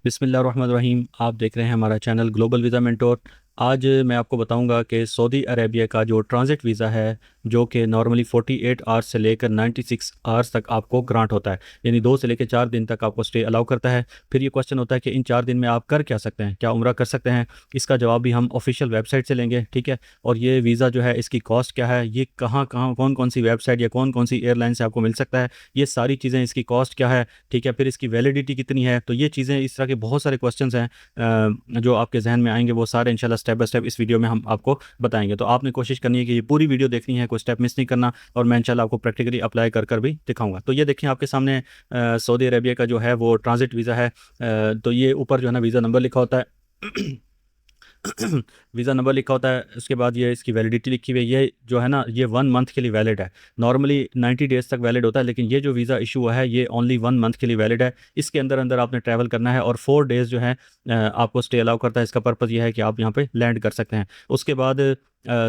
बिस्मिल्लाहिर्रहमानिर्रहीम। आप देख रहे हैं हमारा चैनल ग्लोबल वीज़ा मेंटोर। आज मैं आपको बताऊंगा कि सऊदी अरेबिया का जो ट्रांजिट वीज़ा है, जो कि नॉर्मली 48 आवर्स से लेकर 96 आवर्स तक आपको ग्रांट होता है, यानी 2 से लेकर 4 दिन तक आपको स्टे अलाउ करता है। फिर ये क्वेश्चन होता है कि इन 4 दिन में आप कर क्या सकते हैं, क्या उम्रा कर सकते हैं? इसका जवाब भी हम ऑफिशियल वेबसाइट से लेंगे, ठीक है। और ये वीज़ा जो है, इसकी कॉस्ट क्या है, ये कहाँ कहाँ कौन कौन सी वेबसाइट या कौन कौन सी एयरलाइन से आपको मिल सकता है, ये सारी चीज़ें, इसकी कॉस्ट क्या है, ठीक है। फिर इसकी वैलिडिटी कितनी है, तो ये चीज़ें, इस तरह के बहुत सारे क्वेश्चंस हैं जो आपके जहन में आएंगे, वो सारे इंशाल्लाह स्टेप बाय स्टेप इस वीडियो में हम आपको बताएंगे। तो आपने कोशिश करनी है कि ये पूरी वीडियो देखनी है, कोई स्टेप मिस नहीं करना, और मैं इंशाल्लाह आपको प्रैक्टिकली अप्लाई कर कर भी दिखाऊंगा। तो ये देखिए आपके सामने सऊदी अरेबिया का जो है वो ट्रांजिट वीज़ा है। तो ये ऊपर जो है ना वीज़ा नंबर लिखा होता है। वीज़ा नंबर लिखा होता है, उसके बाद ये इसकी वैलिडिटी लिखी हुई है। ये जो है ना, ये 1 मंथ के लिए वैलिड है। नॉर्मली 90 डेज तक वैलिड होता है, लेकिन ये जो वीज़ा इशू हुआ है ये ओनली 1 मंथ के लिए वैलिड है। इसके अंदर अंदर आपने ट्रैवल करना है और 4 डेज़ जो है आपको स्टे अलाउ करता है। इसका पर्पज़ ये है कि आप यहाँ पे लैंड कर सकते हैं। उसके बाद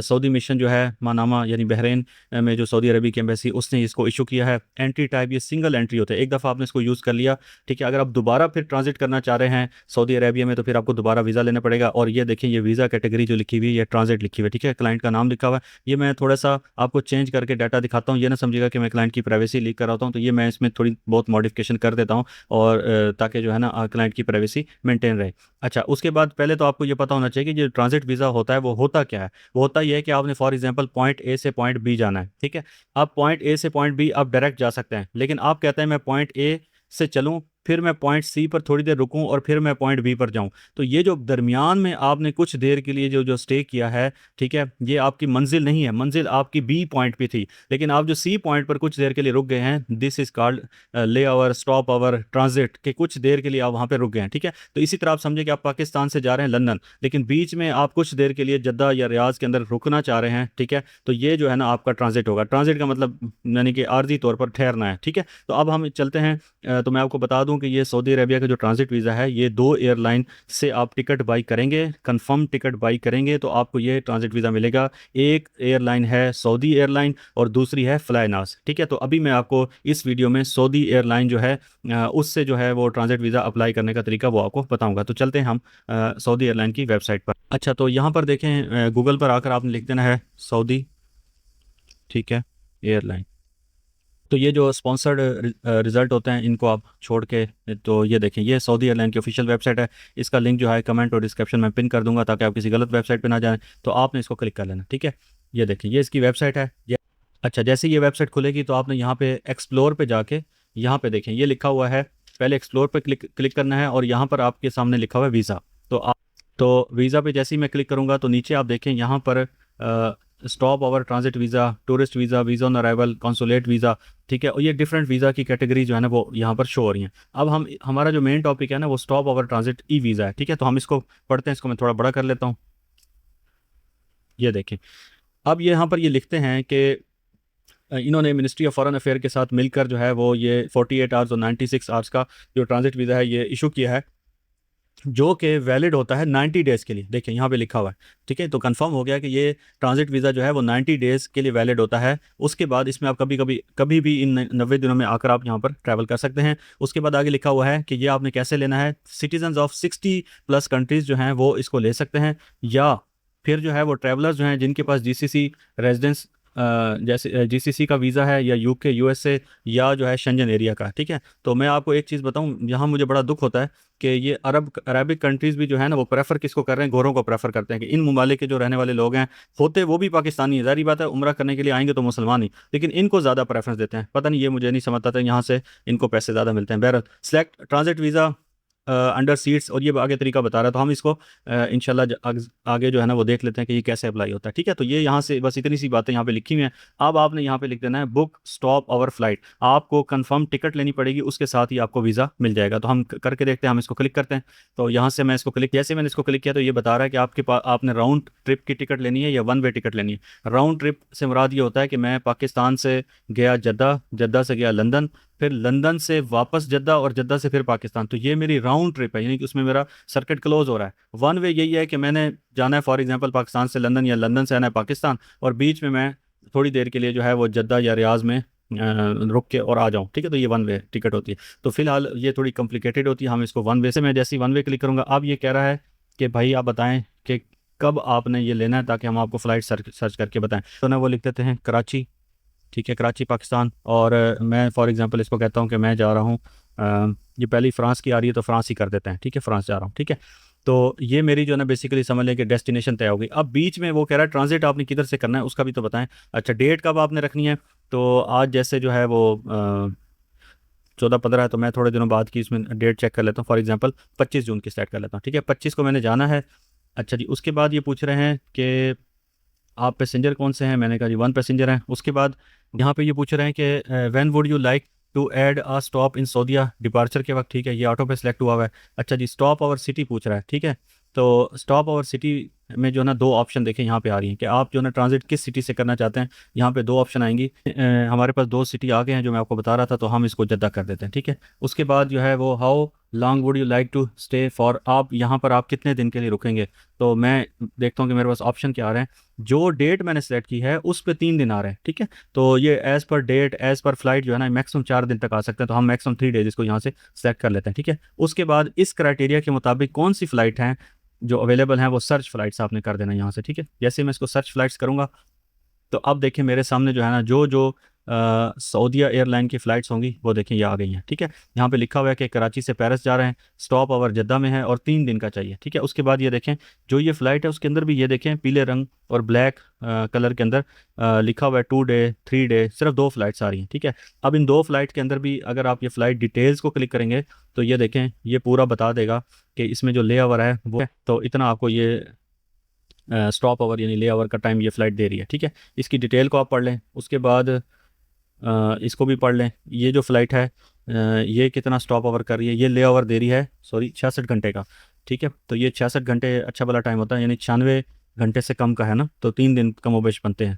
सऊदी मिशन जो है मानामा यानी बहरीन में, जो सऊदी अरबी की एम्बेसी, उसने इसको इशू किया है। एंट्री टाइप ये सिंगल एंट्री होता है, एक दफ़ा आपने इसको यूज़ कर लिया, ठीक है। अगर आप दोबारा फिर ट्रांजिट करना चाह रहे हैं सऊदी अरेबिया में, तो फिर आपको दोबारा वीज़ा लेना पड़ेगा। और ये देखिए, ये वीज़ा कैटेगरी जो लिखी हुई है, ये ट्रांजिट लिखी हुई है, ठीक है। क्लाइंट का नाम लिखा हुआ है। ये मैं थोड़ा सा आपको चेंज करके डाटा दिखाता हूँ, ये ना समझिएगा कि मैं क्लाइंट की प्राइवेसी लीक कर रहा हूँ। तो ये मैं इसमें थोड़ी बहुत मॉडिफिकेशन कर देता हूँ, और ताकि जो है ना क्लाइंट की प्राइवेसी मेंटेन रहे। अच्छा, उसके बाद पहले तो आपको ये पता होना चाहिए कि जो ट्रांजिट वीज़ा होता है वो होता क्या है। वो होता यह है कि आपने फॉर एग्जांपल पॉइंट ए से पॉइंट बी जाना है, ठीक है। आप पॉइंट ए से पॉइंट बी आप डायरेक्ट जा सकते हैं, लेकिन आप कहते हैं मैं पॉइंट ए से चलूं, फिर मैं पॉइंट सी पर थोड़ी देर रुकूं, और फिर मैं पॉइंट बी पर जाऊं। तो ये जो दरमियान में आपने कुछ देर के लिए जो जो स्टे किया है, ठीक है, ये आपकी मंजिल नहीं है। मंजिल आपकी बी पॉइंट पे थी, लेकिन आप जो सी पॉइंट पर कुछ देर के लिए रुक गए हैं, दिस इज कॉल्ड ले आवर, स्टॉप आवर, ट्रांजिट, के कुछ देर के लिए आप वहां पे रुक गए हैं, ठीक है। तो इसी तरह आप समझे कि आप पाकिस्तान से जा रहे हैं लंदन, लेकिन बीच में आप कुछ देर के लिए जद्दा या रियाज के अंदर रुकना चाह रहे हैं, ठीक है। तो ये जो है ना आपका ट्रांजिट होगा। ट्रांजिट का मतलब यानी कि आर्जी तौर पर ठहरना है, ठीक है। तो अब हम चलते हैं। तो मैं आपको बता दूं कि ये सऊदी अरेबिया का जो ट्रांजिट वीज़ा है, ये 2 एयरलाइन से आप टिकट बाई करेंगे, कंफर्म टिकट बाई करेंगे तो आपको ये ट्रांजिट वीज़ा मिलेगा। एक एयरलाइन है सऊदी एयरलाइन और दूसरी है फ्लाईनास, ठीक है। तो अभी मैं आपको इस वीडियो में सऊदी एयरलाइन जो है उससे जो है वो ट्रांजिट वीज़ा अप्लाई करने का तरीका वो आपको बताऊंगा। तो चलते हैं हम सऊदी एयरलाइन की वेबसाइट पर। अच्छा, तो यहाँ पर देखें, गूगल पर आकर आपने लिख देना है सऊदी, ठीक है, एयरलाइन। तो ये जो स्पॉन्सर्ड रिजल्ट होते हैं, इनको आप छोड़ के, तो ये देखें, ये सऊदी एयरलाइन की ऑफिशियल वेबसाइट है। इसका लिंक जो है कमेंट और डिस्क्रिप्शन में पिन कर दूंगा, ताकि आप किसी गलत वेबसाइट पे ना जाएं। तो आपने इसको क्लिक कर लेना, ठीक है। ये देखें, ये इसकी वेबसाइट है ये। अच्छा, जैसे ये वेबसाइट खुलेगी तो आपने यहाँ पे एक्सप्लोर पे जाके, यहाँ पे देखें ये लिखा हुआ है, पहले एक्सप्लोर पे क्लिक क्लिक करना है, और यहाँ पर आपके सामने लिखा हुआ है वीज़ा। तो वीज़ा पे जैसे ही मैं क्लिक करूँगा तो नीचे आप देखें यहाँ पर stop over, transit visa, tourist visa, visa on arrival, consulate visa, ठीक है। और ये डिफरेंट वीज़ा की कैटेगरी जो है ना वो यहाँ पर शो हो रही हैं। अब हमारा जो मेन टॉपिक है ना वो stop over transit e visa है, ठीक है। तो हम इसको पढ़ते हैं, इसको मैं थोड़ा बड़ा कर लेता हूँ। ये देखें, अब ये यहाँ पर ये लिखते हैं कि इन्होंने मिनिस्ट्री ऑफ फॉरेन अफेयर के साथ मिलकर जो है वो ये 48 आवर्स और 96 आवर्स का जो ट्रांजिट वीज़ा है ये इशू किया है, जो कि वैलिड होता है 90 डेज़ के लिए। देखिए यहाँ पे लिखा हुआ है, ठीक है। तो कंफर्म हो गया कि ये ट्रांजिट वीज़ा जो है वो 90 डेज़ के लिए वैलिड होता है। उसके बाद इसमें आप कभी भी इन 90 दिनों में आकर आप यहाँ पर ट्रैवल कर सकते हैं। उसके बाद आगे लिखा हुआ है कि ये आपने कैसे लेना है। सिटीजन्स ऑफ 60+ कंट्रीज़ जो हैं वो इसको ले सकते हैं, या फिर जो है वो ट्रैवलर्स जो हैं जिनके पास जीसीसी रेजिडेंस, जैसे जीसीसी का वीज़ा है, या यूके, यूएसए, या जो है शेंजन एरिया का, ठीक है। तो मैं आपको एक चीज़ बताऊं, यहाँ मुझे बड़ा दुख होता है कि ये अरबिक कंट्रीज़ भी जो है ना वो प्रेफर किसको कर रहे हैं, गोरों को प्रेफर करते हैं। कि इन ममालिक के जो रहने वाले लोग हैं, होते वो भी पाकिस्तानी है, ज़ाहिर बात है, उम्रा करने के लिए आएंगे तो मुसलमान ही, लेकिन इनको ज़्यादा प्रेफरेंस देते हैं। पता नहीं, ये मुझे नहीं समझ आता, यहाँ से इनको पैसे ज़्यादा मिलते हैं। बहरहाल, select transit visa under seats, और ये आगे तरीका बता रहा है। तो हम इसको इंशाल्लाह आगे जो है ना वो देख लेते हैं कि ये कैसे अप्लाई होता है, ठीक है। तो ये यहाँ से बस इतनी सी बातें यहाँ पे लिखी हुई हैं। अब आपने यहाँ पे लिख देना है बुक स्टॉप आवर फ्लाइट। आपको कंफर्म टिकट लेनी पड़ेगी, उसके साथ ही आपको वीज़ा मिल जाएगा। तो हम करके देखते हैं, हम इसको क्लिक करते हैं। तो यहाँ से मैं इसको क्लिक, जैसे मैंने इसको क्लिक किया तो ये बता रहा है कि आपके पास, आपने राउंड ट्रिप की टिकट लेनी है या वन वे टिकट लेनी है। राउंड ट्रिप से मुराद ये होता है कि मैं पाकिस्तान से गया जद्दा, जद्दा से गया लंदन, फिर लंदन से वापस जद्दा, और जद्दा से फिर पाकिस्तान। तो ये मेरी राउंड ट्रिप है, यानी कि उसमें मेरा सर्किट क्लोज हो रहा है। वन वे यही है कि मैंने जाना है फॉर एग्जांपल पाकिस्तान से लंदन, या लंदन से आना है पाकिस्तान, और बीच में मैं थोड़ी देर के लिए जो है वो जद्दा या रियाज में रुक के और आ जाऊँ, ठीक है। तो ये वन वे टिकट होती है। तो फिलहाल ये थोड़ी कॉम्प्लिकेटेड होती है, हम इसको वन वे से, मैं जैसे ही वन वे क्लिक करूँगा, अब ये कह रहा है कि भाई आप बताएं कि कब आपने ये लेना है, ताकि हम आपको फ़्लाइट सर्च करके बताएं। तो ना वो लिख देते हैं कराची, ठीक है, कराची पाकिस्तान। और मैं फॉर एग्जांपल इसको कहता हूँ कि मैं जा रहा हूँ, ये पहली फ्रांस की आ रही है तो फ्रांस ही कर देते हैं, ठीक है, फ्रांस जा रहा हूँ, ठीक है। तो ये मेरी जो है ना बेसिकली समझ लें कि डेस्टिनेशन तय हो गई। अब बीच में वो कह रहा है ट्रांजिट आपने किधर से करना है, उसका भी तो बताएं। अच्छा, डेट कब आपने रखनी है, तो आज जैसे जो है वो 14-15 है, तो मैं थोड़े दिनों बाद की इसमें डेट चेक कर लेता हूँ। फॉर एग्जांपल 25 जून की सेट कर लेता हूँ, ठीक है, 25 को मैंने जाना है। अच्छा जी, उसके बाद ये पूछ रहे हैं कि आप पैसेंजर कौन से हैं, मैंने कहा जी 1 पैसेंजर हैं। उसके बाद यहाँ पे ये पूछ रहे हैं कि when would you like to add a stop in Saudia, departure के वक्त, ठीक है, ये ऑटो पे सेलेक्ट हुआ हुआ है। अच्छा जी, स्टॉप आवर सिटी पूछ रहा है, ठीक है। तो स्टॉप आवर सिटी में जो ना दो ऑप्शन देखें यहाँ पे आ रही हैं कि आप जो ना ट्रांजिट किस सिटी से करना चाहते हैं। यहाँ पे दो ऑप्शन आएंगी। हमारे पास दो सिटी आ गए हैं जो मैं आपको बता रहा था, तो हम इसको जद्दा कर देते हैं, ठीक है। उसके बाद जो है वो how long would you like to stay for, आप यहाँ पर आप कितने दिन के लिए रुकेंगे। तो मैं देखता हूँ कि मेरे पास ऑप्शन क्या आ रहे हैं। जो डेट मैंने सेलेक्ट की है उस पर 3 दिन आ रहे हैं, ठीक है। तो ये as per date as per flight जो है ना मैक्सिमम 4 दिन तक आ सकते हैं, तो हम मैक्सिमम 3 डेज इसको यहाँ से सेलेक्ट कर लेते हैं, ठीक है। उसके बाद इस क्राइटेरिया के मुताबिक कौन सी फ़्लाइट हैं जो अवेलेबल हैं, वो सर्च फ्लाइट्स आपने कर देना यहाँ से, ठीक है। जैसे मैं इसको सर्च फ्लाइट्स करूँगा, तो अब देखिए मेरे सामने जो है ना जो जो सऊदीया एयरलाइन की फ़्लाइट्स होंगी वो देखें ये आ गई हैं, ठीक है। यहाँ पे लिखा हुआ है कि कराची से पेरिस जा रहे हैं, स्टॉप ओवर जद्दा में है और 3 दिन का चाहिए, ठीक है। उसके बाद ये देखें जो ये फ़्लाइट है उसके अंदर भी ये देखें पीले रंग और ब्लैक कलर के अंदर लिखा हुआ है 2 डे 3 डे, सिर्फ 2 फ्लाइट्स आ रही हैं, ठीक है। अब इन 2 फ्लाइट के अंदर भी अगर आप ये फ़्लाइट डिटेल्स को क्लिक करेंगे तो ये देखें ये पूरा बता देगा कि इसमें जो ले ओवर है वो है, तो इतना आपको ये स्टॉप ओवर यानी ले ओवर का टाइम ये फ़्लाइट दे रही है, ठीक है। इसकी डिटेल को आप पढ़ लें। उसके बाद इसको भी पढ़ लें, ये जो फ़्लाइट है ये कितना स्टॉप ओवर कर रही है, ये ले ओवर दे रही है, सॉरी 66 घंटे का, ठीक है। तो ये 66 घंटे अच्छा वाला टाइम होता है, यानी 96 घंटे से कम का है ना, तो 3 दिन कमोबेश बनते हैं।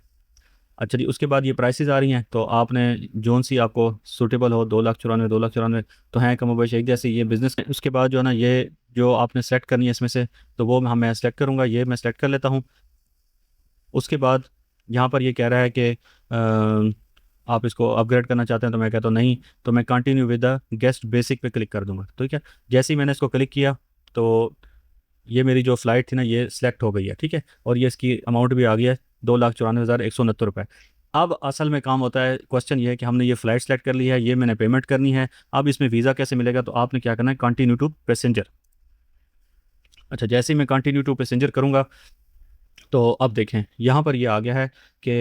अच्छा जी, उसके बाद ये प्राइसेस आ रही हैं, तो आपने जोन सी आपको सूटेबल हो, 2,94,000 2,94,000 तो हैं कमोबेश एक जैसे ये बिज़नेस। उसके बाद जो है ना ये जो आपने सेलेक्ट करनी है इसमें से, तो वो मैं सेलेक्ट करूँगा, ये मैं सेलेक्ट कर लेता हूँ। उसके बाद यहाँ पर ये कह रहा है कि आप इसको अपग्रेड करना चाहते हैं, तो मैं कहता हूँ नहीं, तो मैं continue with the guest basic पे क्लिक कर दूंगा, ठीक है। जैसे ही मैंने इसको क्लिक किया तो ये मेरी जो फ़्लाइट थी ना ये सिलेक्ट हो गई है, ठीक है। और ये इसकी अमाउंट भी आ गई है 2,94,169 रुपये। अब असल में काम होता है, क्वेश्चन ये है कि हमने ये फ़्लाइट सेलेक्ट कर ली है, ये मैंने पेमेंट करनी है, अब इसमें वीज़ा कैसे मिलेगा, तो आपने क्या करना है कंटिन्यू टू पैसेंजर। अच्छा, जैसे ही मैं कंटिन्यू टू पैसेंजर करूँगा तो अब देखें यहाँ पर ये आ गया है कि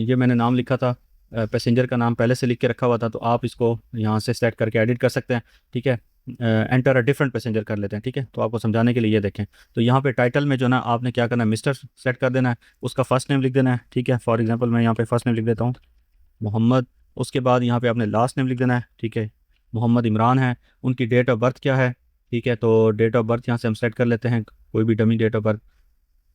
ये मैंने नाम लिखा था, पैसेंजर का नाम पहले से लिख के रखा हुआ था, तो आप इसको यहाँ से सेलेक्ट करके एडिट कर सकते हैं, ठीक है। एंटर अ डिफरेंट पैसेंजर कर लेते हैं, ठीक है। तो आपको समझाने के लिए ये देखें, तो यहाँ पे टाइटल में जो ना आपने क्या करना है मिस्टर सेलेक्ट कर देना है, उसका फर्स्ट नेम लिख देना है, ठीक है। फॉर एग्जांपल मैं यहाँ पे फर्स्ट नेम लिख देता हूँ मोहम्मद। उसके बाद यहाँ पे आपने लास्ट नेम लिख देना है, ठीक है, मोहम्मद इमरान है। उनकी डेट ऑफ बर्थ क्या है, ठीक है, तो डेट ऑफ बर्थ यहाँ से हम सेलेक्ट कर लेते हैं, कोई भी डमी डेट ऑफ बर्थ,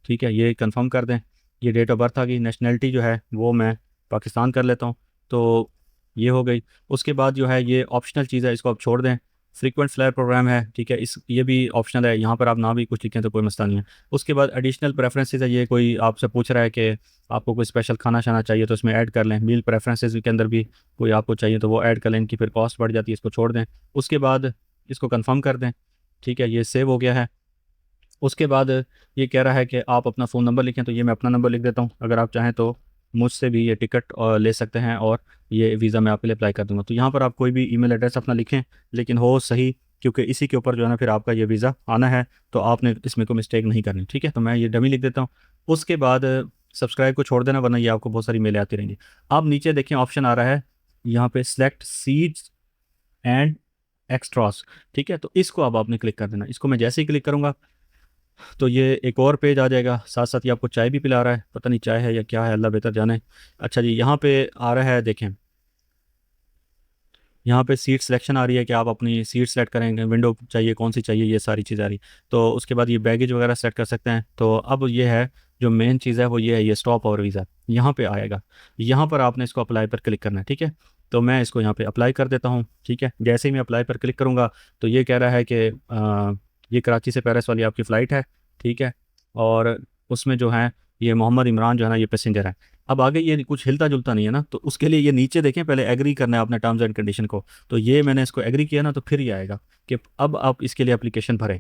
ठीक है, ये कंफर्म कर दें। ये डेट ऑफ बर्थ आ गई। नेशनैलिटी जो है वो मैं पाकिस्तान कर लेता हूँ, तो ये हो गई। उसके बाद जो है ये ऑप्शनल चीज़ है, इसको आप छोड़ दें। फ्रीक्वेंट फ्लायर प्रोग्राम है, ठीक है, इस ये भी ऑप्शनल है, यहाँ पर आप ना भी कुछ लिखें तो कोई मसला नहीं है। उसके बाद एडिशनल प्रेफरेंसेस है, ये कोई आपसे पूछ रहा है कि आपको कोई स्पेशल खाना शाना चाहिए तो इसमें ऐड कर लें। मील प्रेफरेंसेस के अंदर भी कोई आपको चाहिए तो वो ऐड कर लें, इनकी फिर कॉस्ट बढ़ जाती है, इसको छोड़ दें। उसके बाद इसको कन्फर्म कर दें, ठीक है, ये सेव हो गया है। उसके बाद ये कह रहा है कि आप अपना फ़ोन नंबर लिखें, तो ये मैं अपना नंबर लिख देता हूँ। अगर आप चाहें तो मुझसे भी ये टिकट ले सकते हैं और ये वीज़ा मैं आपके लिए अप्लाई कर दूँगा। तो यहाँ पर आप कोई भी ईमेल एड्रेस अपना लिखें, लेकिन हो सही, क्योंकि इसी के ऊपर जो है ना फिर आपका ये वीज़ा आना है, तो आपने इसमें कोई मिस्टेक नहीं करनी, ठीक है। तो मैं ये डमी लिख देता हूँ। उसके बाद सब्सक्राइब को छोड़ देना, वरना ये आपको बहुत सारी मेलें आती रहेंगी। अब नीचे देखें ऑप्शन आ रहा है यहाँ पे सेलेक्ट सीट्स एंड एक्स्ट्रास, ठीक है, तो इसको अब आपने क्लिक कर देना। इसको मैं जैसे ही क्लिक करूँगा तो ये एक और पेज आ जाएगा, साथ साथ ये आपको चाय भी पिला रहा है, पता नहीं चाय है या क्या है, अल्लाह बेहतर जाने। अच्छा जी, यहाँ पे आ रहा है देखें, यहाँ पे सीट सिलेक्शन आ रही है कि आप अपनी सीट सेलेक्ट करेंगे, विंडो चाहिए कौन सी चाहिए, ये सारी चीज़ आ रही। तो उसके बाद ये बैगेज वगैरह सेलेक्ट कर सकते हैं। तो अब ये है जो मेन चीज़ है वो ये है, ये स्टॉप और वीज़ा यहाँ पे आएगा, यहाँ पर आपने इसको अप्लाई पर क्लिक करना है, ठीक है। तो मैं इसको यहाँ पे अप्लाई कर देता हूँ, ठीक है। जैसे ही मैं अप्लाई पर क्लिक करूँगा तो ये कह रहा है कि ये कराची से पेरिस वाली आपकी फ़्लाइट है, ठीक है। और उसमें जो है ये मोहम्मद इमरान जो है ना ये पैसेंजर है। अब आगे ये कुछ हिलता जुलता नहीं है ना, तो उसके लिए ये नीचे देखें, पहले एग्री करना है अपने टर्म्स एंड कंडीशन को। तो ये मैंने इसको एग्री किया ना, तो फिर ये आएगा कि अब आप इसके लिए एप्लीकेशन भरें।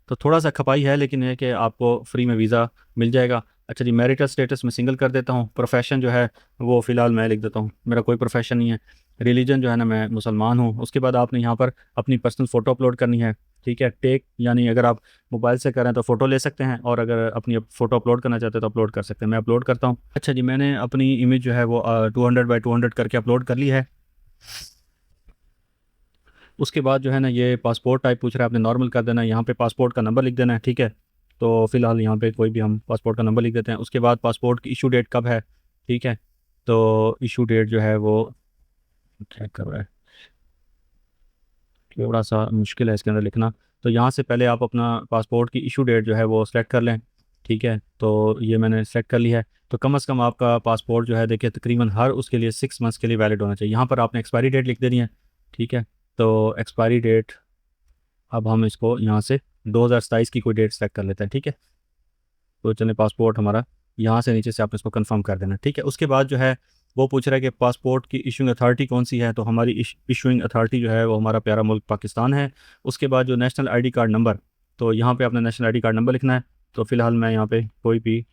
तो थोड़ा सा खपाई है, लेकिन है कि आपको फ्री में वीज़ा मिल जाएगा। अच्छा जी, मैरिटल स्टेटस में सिंगल कर देता हूँ। प्रोफेशन जो है वो फ़िलहाल मैं लिख देता हूँ, मेरा कोई प्रोफेशन नहीं है। रिलीजन जो है ना, मैं मुसलमान हूँ। उसके बाद आपने यहाँ पर अपनी पर्सनल फ़ोटो अपलोड करनी है, ठीक है। टेक यानी अगर आप मोबाइल से करें तो फ़ोटो ले सकते हैं, और अगर अपनी फ़ोटो अपलोड करना चाहते हैं तो अपलोड कर सकते हैं। मैं अपलोड करता हूँ। अच्छा जी, मैंने अपनी इमेज जो है वो 200 बाई 200 करके अपलोड कर ली है। उसके बाद जो है ना, ये पासपोर्ट टाइप पूछ रहा है, आपने नॉर्मल कर देना है। यहाँ पे पासपोर्ट का नंबर लिख देना है, ठीक है। तो फिलहाल यहाँ पे कोई भी हम पासपोर्ट का नंबर लिख देते हैं। उसके बाद पासपोर्ट की इशू डेट कब है, ठीक है। तो इशू डेट जो है वो चेक कर रहा है, थोड़ा सा मुश्किल है इसके अंदर लिखना। तो यहाँ से पहले आप अपना पासपोर्ट की इशू डेट जो है वो सेलेक्ट कर लें, ठीक है। तो ये मैंने सेलेक्ट कर लिया है। तो कम से कम आपका पासपोर्ट जो है, देखिए, तकरीबन हर उसके लिए 6 मंथ्स के लिए वैलिड होना चाहिए। यहाँ पर आपने एक्सपायरी डेट लिख देनी है, ठीक है। तो एक्सपायरी डेट, अब हम इसको यहाँ से 2027 की कोई डेट सेलेक्ट कर लेते हैं, ठीक है। तो चलिए, पासपोर्ट हमारा यहाँ से नीचे से आपने इसको कंफर्म कर देना, ठीक है। उसके बाद जो है वो पूछ रहा है कि पासपोर्ट की इशूइंग अथॉरिटी कौन सी है। तो हमारी इशूइंग अथॉरिटी जो है वो हमारा प्यारा मुल्क पाकिस्तान है। उसके बाद जो नेशनल आईडी कार्ड नंबर, तो यहाँ पे आपने नेशनल आईडी कार्ड नंबर लिखना है। तो फिलहाल मैं यहाँ पे कोई भी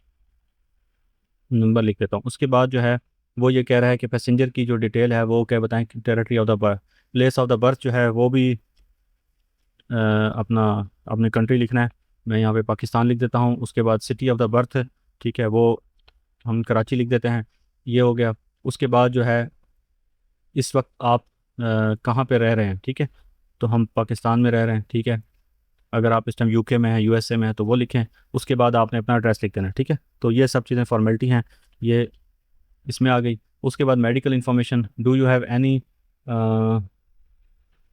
नंबर लिख देता हूँ। उसके बाद जो है वो ये कह रहा है कि पैसेंजर की जो डिटेल है वो क्या बताएं, territory of the birth, place of the birth जो है वो भी अपना अपनी कंट्री लिखना है। मैं यहाँ पे पाकिस्तान लिख देता हूँ। उसके बाद सिटी ऑफ द बर्थ, ठीक है, वो हम कराची लिख देते हैं। ये हो गया। उसके बाद जो है इस वक्त आप कहाँ पे रह रहे हैं, ठीक है। तो हम पाकिस्तान में रह रहे हैं, ठीक है। अगर आप इस टाइम यूके में हैं, यूएसए में हैं, तो वो लिखें। उसके बाद आपने अपना एड्रेस लिख देना है, ठीक है। तो ये सब चीज़ें फॉर्मेलिटी हैं, ये इसमें आ गई। उसके बाद medical information, do you have any,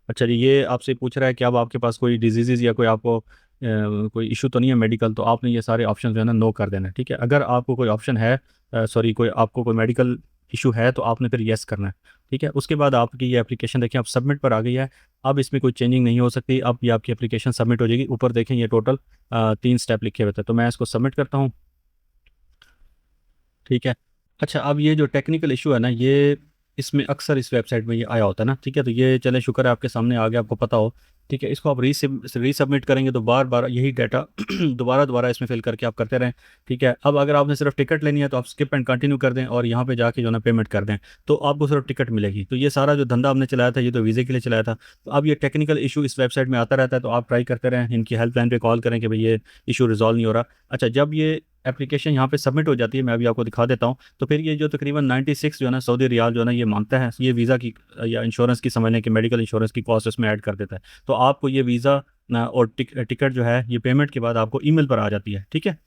अच्छा जी, ये आपसे पूछ रहा है कि अब आपके पास कोई डिजीज़ या कोई आपको कोई इशू तो नहीं है मेडिकल। तो आपने ये सारे ऑप्शन जो है ना नो कर देना है, ठीक है। अगर आपको कोई ऑप्शन है, सॉरी, कोई आपको कोई मेडिकल इशू है, तो आपने फिर येस करना है, ठीक है। उसके बाद आपकी ये एप्लीकेशन देखें, अब सबमिट पर आ गई है। अब इसमें कोई चेंजिंग नहीं हो सकती। अब ये आपकी एप्लीकेशन सबमिट हो जाएगी। ऊपर देखें, ये टोटल 3 स्टेप लिखे हुए थे। तो मैं इसको सबमिट करता हूँ, ठीक है। अच्छा, अब ये जो टेक्निकल इशू है ना, ये इसमें अक्सर इस वेबसाइट में ये आया होता है ना, ठीक है। तो ये चले, शुक्र है आपके सामने आ गया, आपको पता हो, ठीक है। इसको आप रीसबमिट करेंगे तो बार बार यही डाटा दोबारा दोबारा इसमें फिल करके आप करते रहें, ठीक है। अब अगर आपने सिर्फ टिकट लेनी है तो आप स्किप एंड कंटिन्यू कर दें, और यहाँ पे जाके जो ना पेमेंट कर दें, तो आपको सिर्फ टिकट मिलेगी। तो ये सारा जो धंधा हमने चलाया था, ये तो वीज़े के लिए चलाया था। तो अब ये टेक्निकल इशू इस वेबसाइट में आता रहता है, तो आप ट्राई करते रहें, इनकी हेल्पलाइन पे कॉल करें कि भाई ये इशू रिजॉल्व नहीं हो रहा। अच्छा, जब ये एप्लीकेशन यहाँ पे सबमिट हो जाती है, मैं अभी आपको दिखा देता हूँ। तो फिर ये जो तकरीबन 96 जो है ना सऊदी रियाल जो है ना, ये मांगता है, ये वीज़ा की या इंश्योरेंस की, समझने की मेडिकल इंश्योरेंस की कॉस्ट इसमें ऐड कर देता है। तो आपको ये वीज़ा और टिकट जो है, ये पेमेंट के बाद आपको ईमेल पर आ जाती है, ठीक है।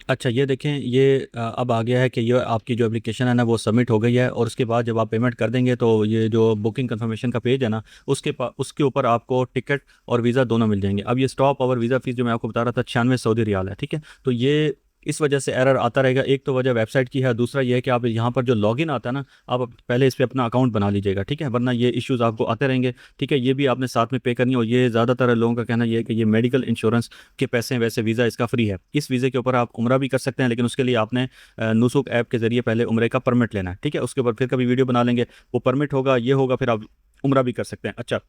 अच्छा, ये देखें, ये अब आ गया है कि ये आपकी जो एप्लीकेशन है ना वो सबमिट हो गई है। और उसके बाद जब आप पेमेंट कर देंगे, तो ये जो बुकिंग कंफर्मेशन का पेज है ना, उसके ऊपर आपको टिकट और वीज़ा दोनों मिल जाएंगे। अब ये स्टॉप और वीज़ा फीस जो मैं आपको बता रहा था, 96 सऊदी रियाल है, ठीक है। तो ये इस वजह से एरर आता रहेगा। एक तो वजह वेबसाइट की है, दूसरा ये है कि आप यहाँ पर जो लॉगिन आता है ना, आप पहले इस पर अपना अकाउंट बना लीजिएगा, ठीक है, वरना ये इश्यूज़ आपको आते रहेंगे, ठीक है। ये भी आपने साथ में पे करनी है। और ये ज़्यादातर लोगों का कहना ये है कि ये मेडिकल इंश्योरेंस के पैसे हैं, वैसे वीज़ा इसका फ्री है। इस वीज़े के ऊपर आप उम्रा भी कर सकते हैं, लेकिन उसके लिए आपने नुसुक ऐप के ज़रिए पहले उम्रे का परमिट लेना है, ठीक है। उसके ऊपर फिर कभी वीडियो बना लेंगे, वो परमिट होगा, ये होगा, फिर आप उम्रा भी कर सकते हैं। अच्छा,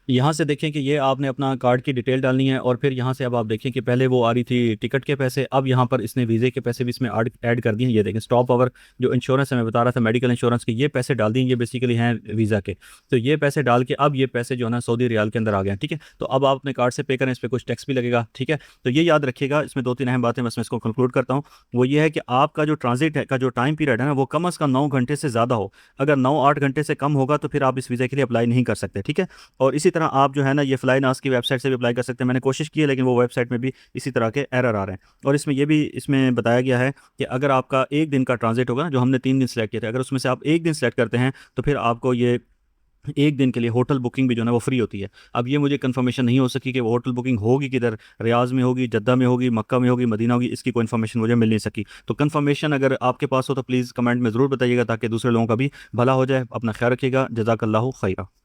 यहाँ से देखें कि ये आपने अपना कार्ड की डिटेल डालनी है, और फिर यहाँ से अब आप देखें कि पहले वो आ रही थी टिकट के पैसे, अब यहाँ पर इसने वीज़े के पैसे भी इसमें ऐड कर दिए हैं। ये देखें, स्टॉप ओवर जो इंश्योरेंस है, मैं बता रहा था मेडिकल इंश्योरेंस के, ये पैसे डाल दिए, ये बेसिकली हैं वीज़ा के। तो ये पैसे डाल के अब ये पैसे जो है ना सऊदी रियाल के अंदर आ गए हैं, ठीक है। तो अब आप अपने कार्ड से पे करें, इस पर कुछ टैक्स भी लगेगा, ठीक है। तो ये याद रखिएगा। इसमें 2-3 अहम बातें, बस मैं इसको कंक्लूड करता हूँ। वो ये है कि आपका जो ट्रांजिट है का जो टाइम पीरियड है ना, वो कम अज़ कम 9 घंटे से ज़्यादा हो। अगर 9-8 घंटे से कम होगा तो फिर आप इस वीज़ा के लिए अप्लाई नहीं कर सकते, ठीक है। और इसी तरह आप जो है ना, ये फ्लाई नास की वेबसाइट से भी अप्लाई कर सकते हैं। मैंने कोशिश की है, लेकिन वो वेबसाइट में भी इसी तरह के एरर आ रहे हैं। और इसमें ये भी इसमें बताया गया है कि अगर आपका एक दिन का ट्रांजिट होगा ना, जो हमने 3 दिन सेलेक्ट किए थे, अगर उसमें से आप एक दिन सेलेक्ट करते हैं, तो फिर आपको ये एक दिन के लिए होटल बुकिंग भी जो है ना वो फ्री होती है। अब ये मुझे कंफर्मेशन नहीं हो सकी कि वो होटल बुकिंग होगी किधर, रियाज में होगी, जद्दा में होगी, मक्का में होगी, मदीना होगी, इसकी कोई इन्फॉर्मेशन मुझे मिल नहीं सकी। तो कंफर्मेशन अगर आपके पास हो तो प्लीज़ कमेंट में ज़रूर बताइएगा, ताकि दूसरे लोगों का भी भला हो जाए। अपना ख्याल रखिएगा। जज़ाकल्लाहु खैरा।